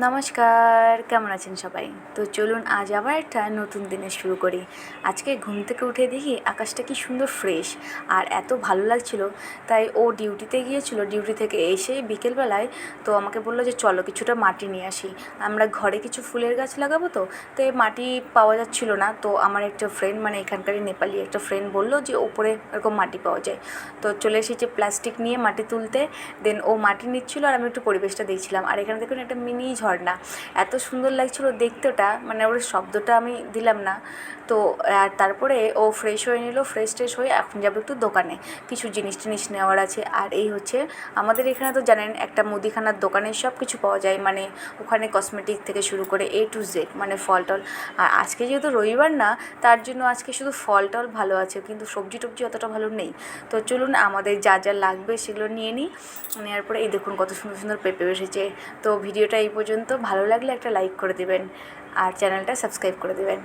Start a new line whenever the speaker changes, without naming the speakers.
নমস্কার, কেমন আছেন সবাই? তো চলুন আজ আবার একটা নতুন দিনের শুরু করি। আজকে ঘুম থেকে উঠে দেখি আকাশটা কি সুন্দর ফ্রেশ আর এত ভালো লাগছিল। তাই ও ডিউটিতে গিয়েছিল, ডিউটি থেকে এসে বিকেলবেলায় তো আমাকে বললো যে চলো কিছুটা মাটি নিয়ে আসি। আমরা ঘরে কিছু ফুলের গাছ লাগাবো, তো এই মাটি পাওয়া যাচ্ছিল না। তো আমার একটা ফ্রেন্ড, মানে এখানকারই নেপালি একটা ফ্রেন্ড বললো যে ওপরে এরকম মাটি পাওয়া যায়। তো চলে এসেছে প্লাস্টিক নিয়ে মাটি তুলতে। দেন ও মাটি নিচ্ছিলো আর আমি একটু পরিবেশটা দেখছিলাম। আর এখানে দেখুন একটা মিনি ঝর্ণা, এত সুন্দর লাগছিলো দেখতে। ওটা মানে ওর শব্দটা আমি দিলাম না। তো আর তারপরে ও ফ্রেশ হয়ে নিল, ফ্রেশ ট্রেশ হয়ে এখন যাবে একটু দোকানে, কিছু জিনিস টিনিস নেওয়ার আছে। আর এই হচ্ছে আমাদের এখানে তো জানেন একটা মুদিখানার দোকানে সব কিছু পাওয়া যায়, মানে ওখানে কসমেটিক থেকে শুরু করে A to Z, মানে ফল টল। আর আজকে যেহেতু রবিবার না, তার জন্য আজকে শুধু ফল টল ভালো আছে, কিন্তু সবজি টবজি অতটা ভালো নেই। তো চলুন আমাদের যা যা লাগবে সেগুলো নিয়ে নিই। নেওয়ার পরে এই দেখুন কত সুন্দর সুন্দর পেঁপে এসেছে। তো ভিডিওটা এই পর্যন্ত, ভালো লাগলে একটা লাইক করে দেবেন আর চ্যানেলটা সাবস্ক্রাইব করে দেবেন।